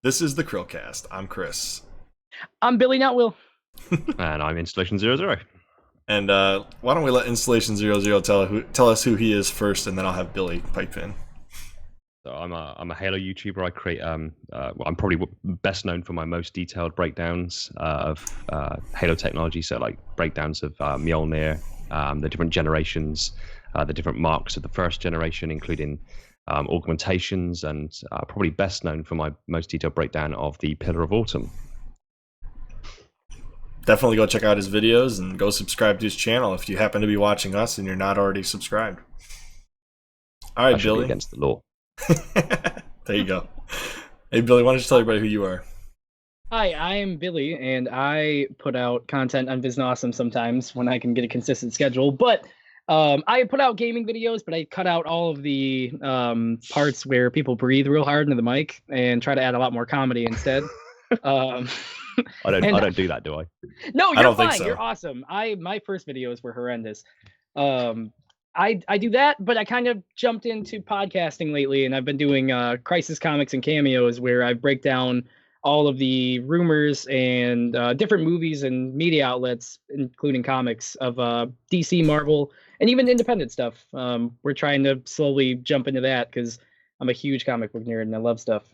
This is the CHRILLCAST. I'm Chris. I'm Billy, not Will. And I'm Installation00. And why don't we let Installation00 tell us who he is first, and then I'll have Billy pipe in. So I'm a Halo YouTuber. I create I'm probably best known for my most detailed breakdowns of Halo technology. So like breakdowns of Mjolnir, the different generations, the different marks of the first generation, including augmentations, and probably best known for my most detailed breakdown of the Pillar of Autumn. Definitely go check out his videos and go subscribe to his channel if you happen to be watching us and you're not already subscribed. All right, Billy. Against the law. There you go. Hey, Billy, why don't you tell everybody who you are? Hi, I am Billy, and I put out content on VisNawesome sometimes when I can get a consistent schedule. But I put out gaming videos, but I cut out all of the parts where people breathe real hard into the mic and try to add a lot more comedy instead. I don't do that, do I? No, I you're don't fine. think so. You're awesome. My first videos were horrendous. I do that, but I kind of jumped into podcasting lately, and I've been doing Crisis Comics and Cameos, where I break down all of the rumors and different movies and media outlets, including comics of DC, Marvel, and even independent stuff. We're trying to slowly jump into that because I'm a huge comic book nerd and I love stuff.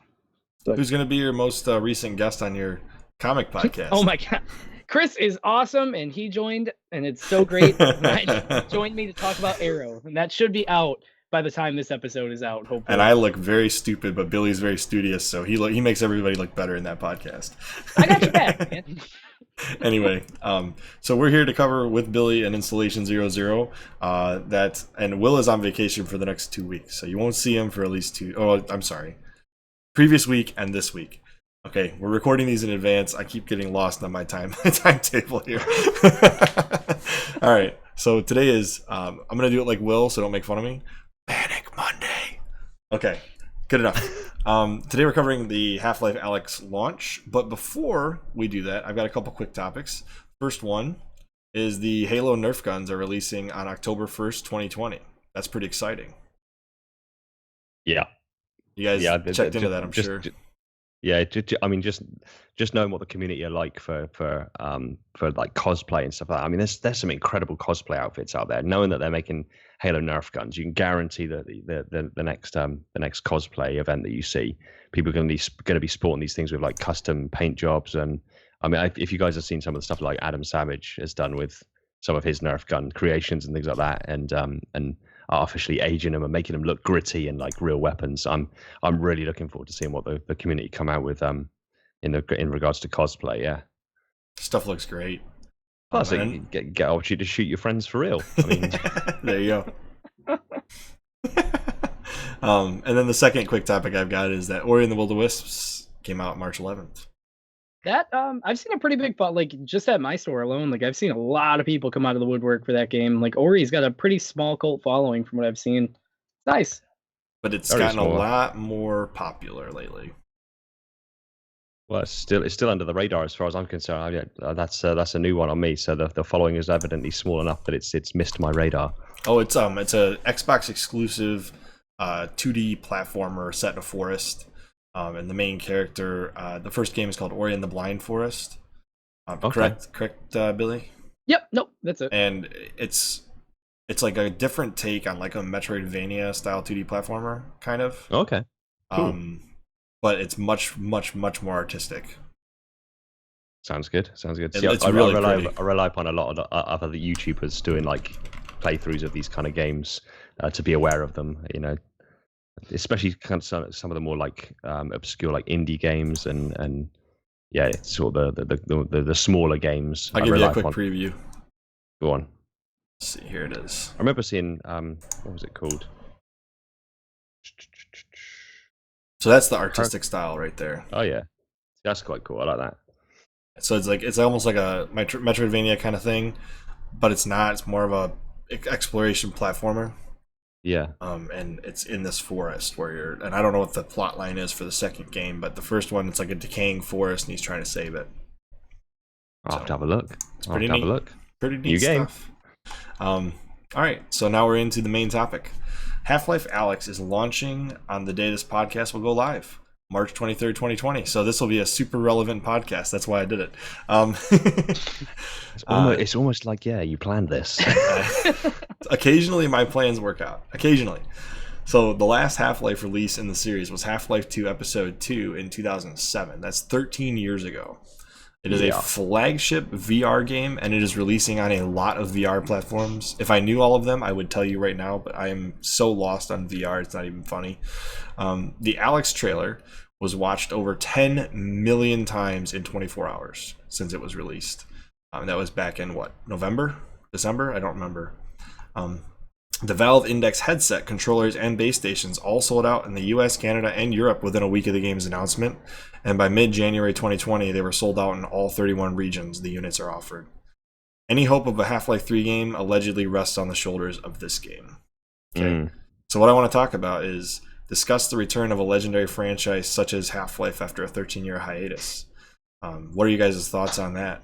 Who's going to be your most recent guest on your comic podcast? Oh my god, Chris is awesome, and he joined, and it's so great. Joined me to talk about Arrow, and that should be out by the time this episode is out, hopefully. And I look very stupid, but Billy's very studious, so he makes everybody look better in that podcast. I got your back, man. Anyway, so we're here to cover with Billy and Installation00 and Will is on vacation for the next 2 weeks, so you won't see him for at least previous week and this week. Okay, we're recording these in advance. I keep getting lost on my timetable here. All right, so today is I'm gonna do it like Will, so don't make fun of me. Manic Monday. Okay, good enough. Today we're covering the Half-Life Alyx launch, but before we do that, I've got a couple quick topics. First one is the Halo Nerf guns are releasing on October 1st, 2020. That's pretty exciting. Yeah. You guys checked into that, I'm sure. Yeah, I mean, just knowing what the community are like for like cosplay and stuff like that. I mean, there's some incredible cosplay outfits out there. Knowing that they're making Halo Nerf guns, you can guarantee that the next cosplay event that you see, people are going to be sporting these things with like custom paint jobs. And I mean, if you guys have seen some of the stuff like Adam Savage has done with some of his Nerf gun creations and things like that, and artificially aging them and making them look gritty and like real weapons. I'm really looking forward to seeing what the community come out with in regards to cosplay. Yeah, stuff looks great. Plus, you get opportunity to shoot your friends for real. I mean, there you go. And then the second quick topic I've got is that Ori and the Will of the Wisps came out March 11th. That I've seen a pretty big like just at my store alone. Like I've seen a lot of people come out of the woodwork for that game. Like Ori's got a pretty small cult following from what I've seen. It's nice, but it's gotten a lot more popular lately. Well, it's still under the radar as far as I'm concerned. That's a new one on me. So the following is evidently small enough that it's missed my radar. Oh, it's a Xbox exclusive 2D platformer set in a forest. And the main character, the first game is called Ori and the Blind Forest. Okay. Correct, Billy? Yep, nope, that's it. And it's like a different take on like a Metroidvania style 2D platformer, kind of. Okay. Cool. But it's much more artistic. Sounds good. See, it's really pretty. I rely upon a lot of other YouTubers doing like playthroughs of these kind of games to be aware of them. You know. Especially kind of some of the more like obscure like indie games and yeah, sort of the smaller games. I'll give you a quick preview. Go on. Let's see, here it is. I remember seeing what was it called? So that's the artistic style right there. Oh yeah, that's quite cool. I like that. So it's almost like a Metroidvania kind of thing, but it's not. It's more of a exploration platformer. Yeah. And it's in this forest where and I don't know what the plot line is for the second game, but the first one, it's like a decaying forest and he's trying to save it. I'll have to have a look. It's pretty neat. Pretty neat New game. stuff. All right, so now we're into the main topic. Half-Life Alyx is launching on the day this podcast will go live. March 23rd, 2020. So this will be a super relevant podcast. That's why I did it. It's almost like, yeah, you planned this. Occasionally my plans work out. Occasionally. So the last Half-Life release in the series was Half-Life 2 Episode 2 in 2007. That's 13 years ago. It is a flagship VR game, and it is releasing on a lot of VR platforms. If I knew all of them, I would tell you right now, but I am so lost on VR, it's not even funny. The Alyx trailer was watched over 10 million times in 24 hours since it was released. That was back in, November? December? I don't remember. The Valve Index headset, controllers, and base stations all sold out in the US, Canada, and Europe within a week of the game's announcement. And by mid-January 2020, they were sold out in all 31 regions the units are offered. Any hope of a Half-Life 3 game allegedly rests on the shoulders of this game. Okay. So what I want to talk about is discuss the return of a legendary franchise such as Half-Life after a 13-year hiatus. What are you guys' thoughts on that?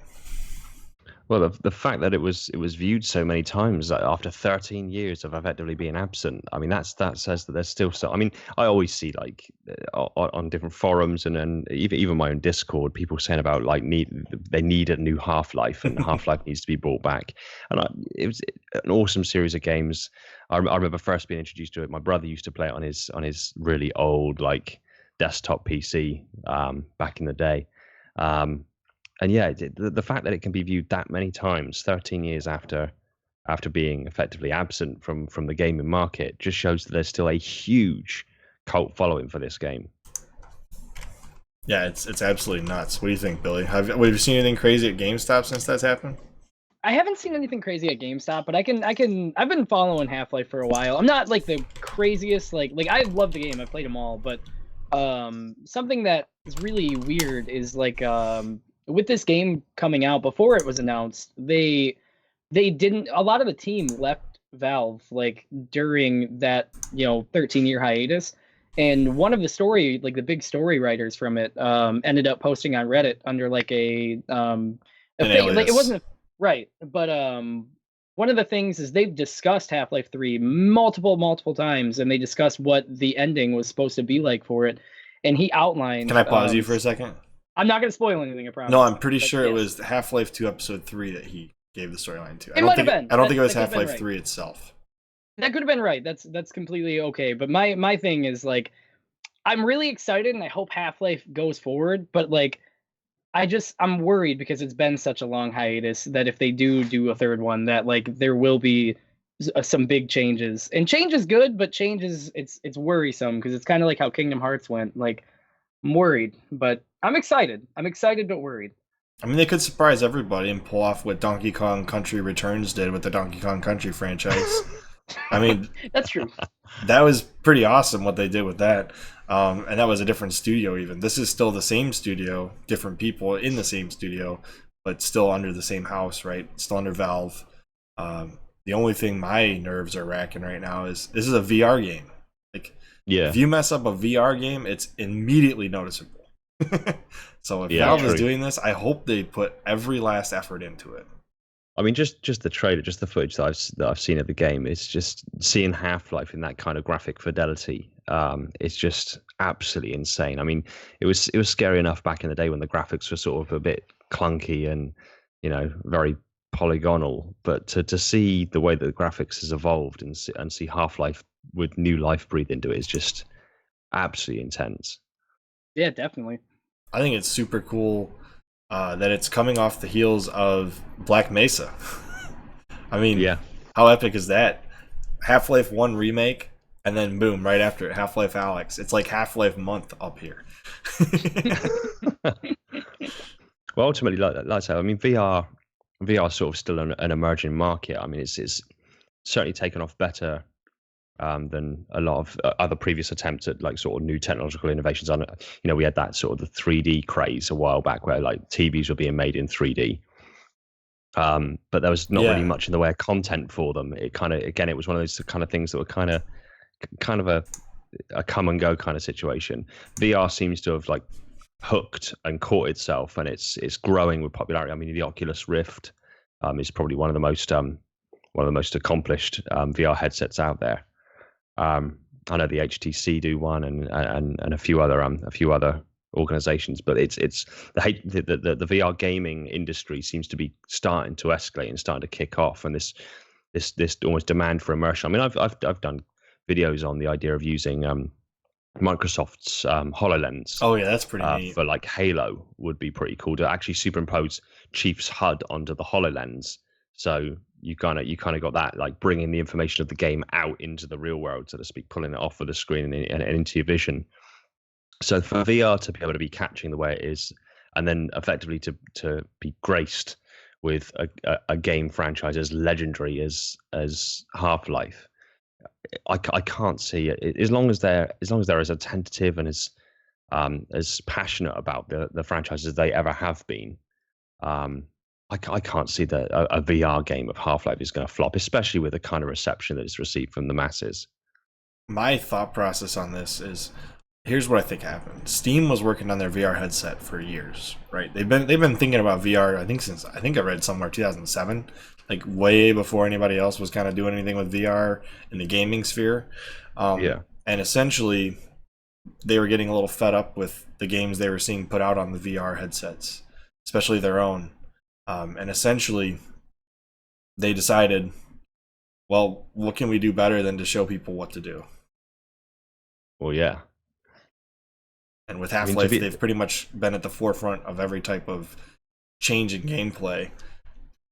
Well, the fact that it was viewed so many times after 13 years of effectively being absent, I mean, that says that there's still so. I mean, I always see like on different forums and even my own Discord, people saying about like they need a new Half-Life and Half-Life needs to be brought back. And it was an awesome series of games. I remember first being introduced to it. My brother used to play it on his really old like desktop PC back in the day. And yeah, the fact that it can be viewed that many times, 13 years after being effectively absent from the gaming market, just shows that there's still a huge cult following for this game. Yeah, it's absolutely nuts. What do you think, Billy? Have you seen anything crazy at GameStop since that's happened? I haven't seen anything crazy at GameStop, but I've been following Half-Life for a while. I'm not like the craziest, like I love the game. I played them all, but something that is really weird is like with this game coming out before it was announced, they didn't. A lot of the team left Valve like during that 13-year hiatus, and one of the big story writers from it ended up posting on Reddit under like a like it wasn't right, but one of the things is they've discussed Half-Life 3 multiple times, and they discussed what the ending was supposed to be like for it, and he outlined. Can I pause you for a second? I'm not going to spoil anything, I promise. No, I'm pretty sure it was Half-Life 2 Episode 3 that he gave the storyline to. It might have been. I don't think it was Half-Life 3 itself. That could have been right. That's completely okay. But my thing is like, I'm really excited and I hope Half-Life goes forward. But like, I'm worried because it's been such a long hiatus that if they do a third one, that like there will be some big changes. And change is good, but change is it's worrisome because it's kind of like how Kingdom Hearts went. Like, I'm worried, but I'm excited. I'm excited but worried. I mean, they could surprise everybody and pull off what Donkey Kong Country Returns did with the Donkey Kong Country franchise. I mean, that's true. That was pretty awesome what they did with that. And that was a different studio even. This is still the same studio, different people in the same studio, but still under the same house, right? Still under Valve. The only thing my nerves are racking right now is this is a VR game. Like, if you mess up a VR game, it's immediately noticeable. So if Valve is doing this, I hope they put every last effort into it. I mean, just the trailer, just the footage that I've seen of the game, it's just seeing Half-Life in that kind of graphic fidelity. It's just absolutely insane. I mean, it was scary enough back in the day when the graphics were sort of a bit clunky and very polygonal. But to see the way that the graphics has evolved and see Half-Life with new life breathed into it is just absolutely intense. Yeah, definitely. I think it's super cool that it's coming off the heels of Black Mesa. I mean, how epic is that? Half-Life 1 remake, and then boom, right after it, Half-Life Alyx. It's like Half-Life month up here. Well, ultimately, like I said, I mean, VR is sort of still an emerging market. I mean, it's certainly taken off better than a lot of other previous attempts at like sort of new technological innovations. On we had that sort of the 3D craze a while back where like TVs were being made in 3D, but there was not really much in the way of content for them. It kind of, again, it was one of those kind of things that were kind of a come and go kind of situation. VR seems to have like hooked and caught itself, and it's growing with popularity. I mean, the Oculus Rift is probably one of the most accomplished VR headsets out there. I know the HTC do one, and a few other organizations, but it's the VR gaming industry seems to be starting to escalate and starting to kick off, and this almost demand for immersion. I mean, I've done videos on the idea of using Microsoft's HoloLens. Oh yeah, that's pretty neat. For like Halo would be pretty cool to actually superimpose Chief's HUD onto the HoloLens. So you kind of got that, like bringing the information of the game out into the real world, so to speak, pulling it off of the screen and into your vision. So for VR to be able to be catching the way it is, and then effectively to be graced with a game franchise as legendary as Half-Life, I can't see it. As long as they're as attentive and as passionate about the franchise as they ever have been, I can't see that a VR game of Half-Life is going to flop, especially with the kind of reception that it's received from the masses. My thought process on this is, here's what I think happened. Steam was working on their VR headset for years, right? They've been thinking about VR, I think since, I read somewhere 2007, like way before anybody else was kind of doing anything with VR in the gaming sphere. And essentially, they were getting a little fed up with the games they were seeing put out on the VR headsets, especially their own. And essentially, they decided, well, what can we do better than to show people what to do? Well, yeah. And with Half-Life, they've pretty much been at the forefront of every type of change in gameplay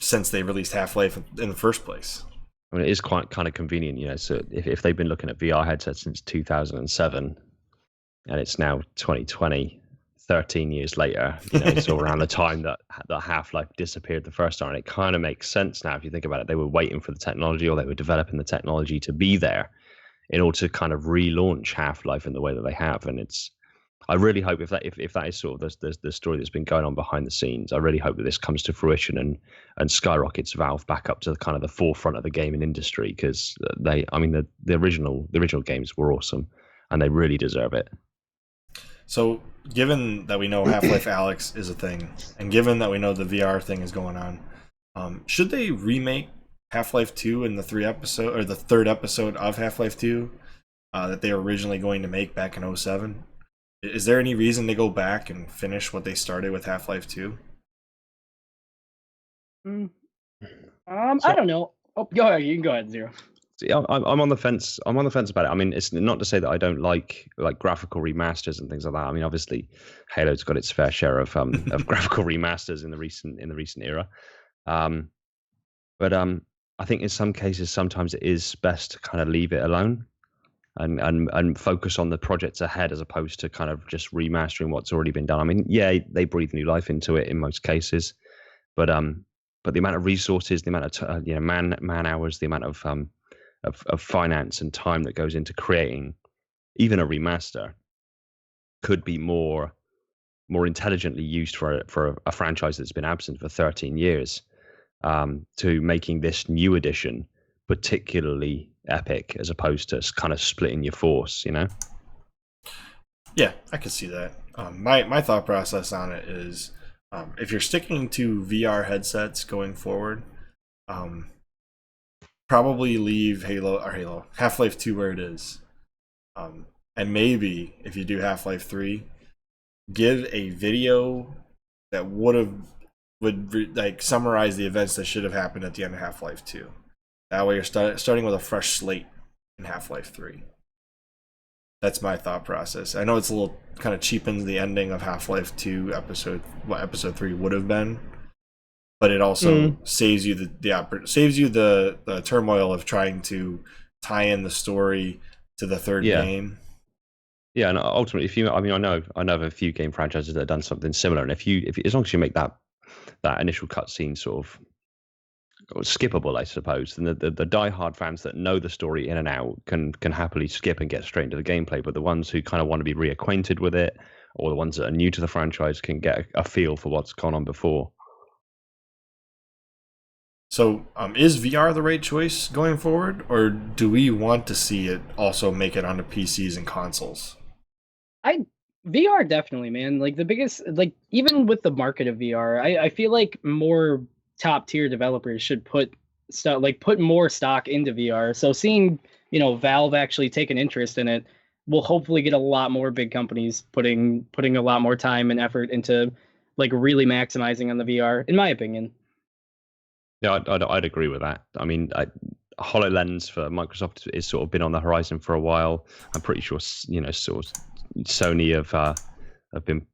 since they released Half-Life in the first place. I mean, it is quite kind of convenient, you know. So if they've been looking at VR headsets since 2007, and it's now 2020, 13 years later, you know, it's all around the time that Half-Life disappeared the first time, and it kind of makes sense now if you think about it. They were waiting for the technology, or they were developing the technology to be there in order to kind of relaunch Half-Life in the way that they have, and I really hope if that is sort of the story that's been going on behind the scenes, I really hope that this comes to fruition and skyrockets Valve back up to kind of the forefront of the gaming industry, because the original games were awesome and they really deserve it. So given that we know Half-Life Alyx is a thing, and given that we know the VR thing is going on, should they remake Half-Life 2 in the third episode of Half-Life 2 that they were originally going to make back in 2007? Is there any reason to go back and finish what they started with Half-Life 2? I don't know. Oh, go ahead. You can go ahead, Zero. See, I'm on the fence. I'm on the fence about it. I mean, it's not to say that I don't like graphical remasters and things like that. I mean, obviously, Halo's got its fair share of graphical remasters in the recent era. But I think in some cases, sometimes it is best to kind of leave it alone and focus on the projects ahead, as opposed to kind of just remastering what's already been done. I mean, yeah, they breathe new life into it in most cases, but the amount of resources, the amount of man hours, the amount of finance and time that goes into creating even a remaster could be more intelligently used for a franchise that's been absent for 13 years, to making this new edition particularly epic, as opposed to kind of splitting your force, you know? Yeah, I can see that. My thought process on it is, if you're sticking to VR headsets going forward, probably leave Half-Life 2 where it is. And maybe if you do Half-Life 3, give a video that would summarize the events that should have happened at the end of Half-Life 2. That way you're starting with a fresh slate in Half-Life 3. That's my thought process. I know it's a little kind of cheapens the ending of Half-Life 2 episode 3 would have been, but it also saves you the turmoil of trying to tie in the story to the third game. Yeah, and ultimately, I know of a few game franchises that have done something similar, and if as long as you make that initial cutscene sort of skippable, I suppose, then the die-hard fans that know the story in and out can happily skip and get straight into the gameplay. But the ones who kind of want to be reacquainted with it, or the ones that are new to the franchise, can get a feel for what's gone on before. So, is VR the right choice going forward, or do we want to see it also make it onto PCs and consoles? VR definitely, man. Like the biggest, like even with the market of VR, I feel like more top tier developers should put more stock into VR. So seeing Valve actually take an interest in it, we'll hopefully get a lot more big companies putting a lot more time and effort into like really maximizing on the VR, in my opinion. Yeah, I'd agree with that. I mean, HoloLens for Microsoft is sort of been on the horizon for a while. I'm pretty sure, sort of Sony have been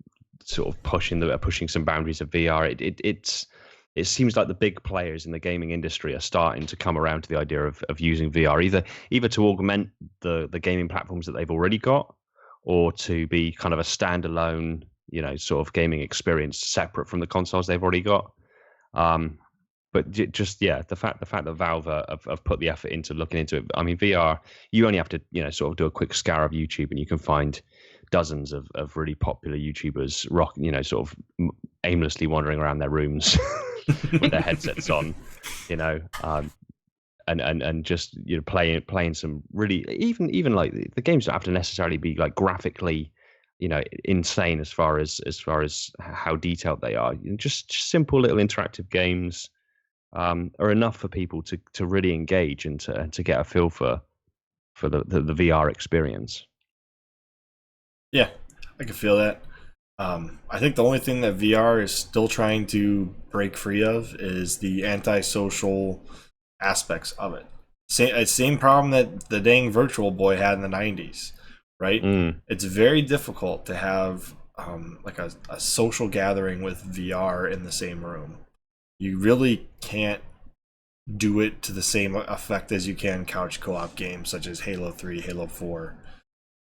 sort of pushing some boundaries of VR. It seems like the big players in the gaming industry are starting to come around to the idea of using VR either to augment the gaming platforms that they've already got, or to be kind of a standalone, sort of gaming experience separate from the consoles they've already got. But just the fact that Valve have put the effort into looking into it. I mean, VR, you only have to sort of do a quick scour of YouTube, and you can find dozens of really popular YouTubers sort of aimlessly wandering around their rooms with their headsets on, and just playing some really even like the games don't have to necessarily be like graphically insane as far as how detailed they are. Just simple little interactive games are enough for people to really engage and to get a feel for the VR experience. Yeah, I can feel that. I think the only thing that VR is still trying to break free of is the antisocial aspects of it. Same problem that the dang Virtual Boy had in the 90s, right? It's very difficult to have like a social gathering with VR in the same room. You really can't do it to the same effect as you can couch co-op games such as Halo 3, Halo 4.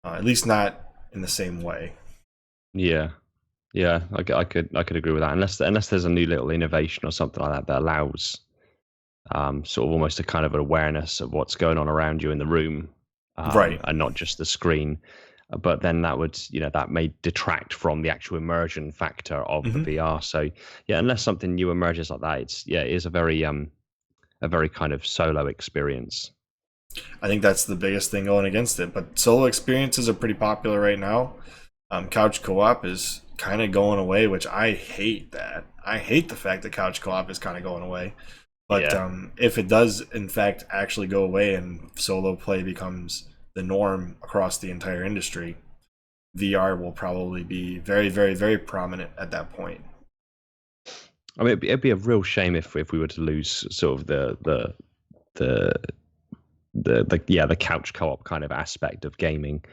At least not in the same way. Yeah, I could agree with that. Unless there's a new little innovation or something like that allows sort of almost a kind of awareness of what's going on around you in the room, right, and not just the screen. But then that would that may detract from the actual immersion factor of the VR. So yeah, unless something new emerges like that, it is a very kind of solo experience. I think that's the biggest thing going against it. But solo experiences are pretty popular right now. Couch co-op is kind of going away, which I hate that. I hate the fact that couch co-op is kind of going away. But if it does, in fact, actually go away and solo play becomes the norm across the entire industry, VR will probably be very, very, very prominent at that point. I mean, it'd be a real shame if we were to lose sort of the couch co-op kind of aspect of gaming,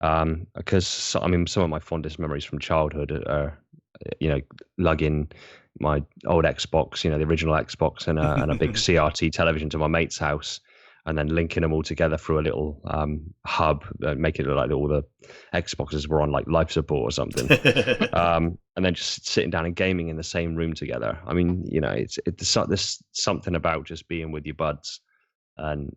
because I mean, some of my fondest memories from childhood are lugging my old Xbox, the original Xbox, and a big CRT television to my mate's house, and then linking them all together through a little hub, making it look like all the Xboxes were on like life support or something, and then just sitting down and gaming in the same room together. I mean, there's something about just being with your buds and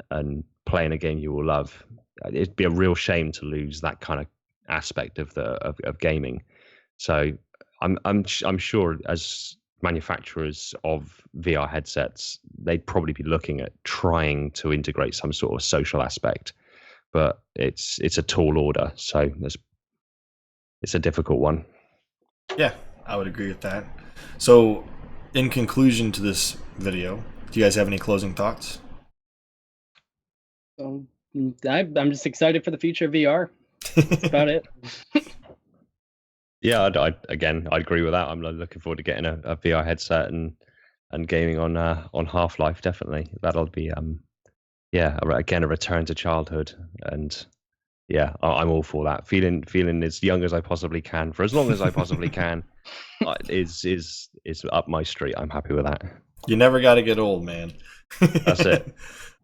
playing a game you will love. It'd be a real shame to lose that kind of aspect of gaming. So I'm sure as manufacturers of VR headsets, they'd probably be looking at trying to integrate some sort of social aspect, but it's a tall order, so it's a difficult one. Yeah, I would agree with that. So, in conclusion to this video, do you guys have any closing thoughts? I'm just excited for the future of VR. That's about it. Yeah, I agree with that. I'm looking forward to getting a VR headset and gaming on Half-Life. Definitely, that'll be again a return to childhood, and yeah, I'm all for that. Feeling as young as I possibly can for as long as I possibly can is up my street. I'm happy with that. You never got to get old, man. That's it.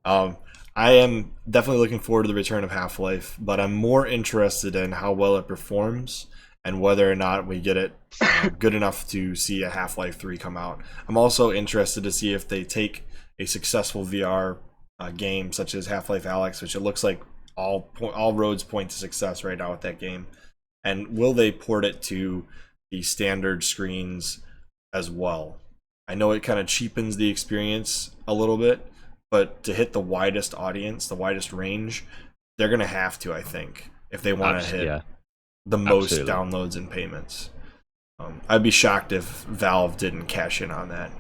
I am definitely looking forward to the return of Half-Life, but I'm more interested in how well it performs and whether or not we get it good enough to see a Half-Life 3 come out. I'm also interested to see if they take a successful VR game such as Half-Life Alyx, which it looks like all roads point to success right now with that game, and will they port it to the standard screens as well? I know it kind of cheapens the experience a little bit, but to hit the widest audience, the widest range, they're going to have to, I think, if they want to hit the most downloads and payments. I'd be shocked if Valve didn't cash in on that.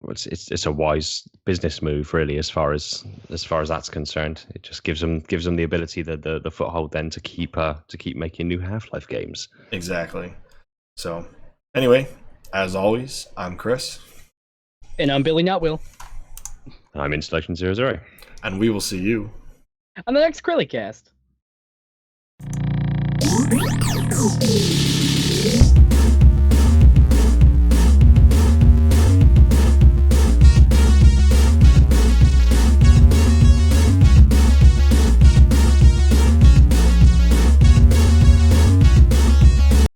it's a wise business move, really, as far as that's concerned. It just gives them the ability, the foothold then to keep making new Half-Life games. Exactly. So anyway, as always, I'm Chris. And I'm Billy Not Will. I'm Installation00. And we will see you on the next CHRILLCAST.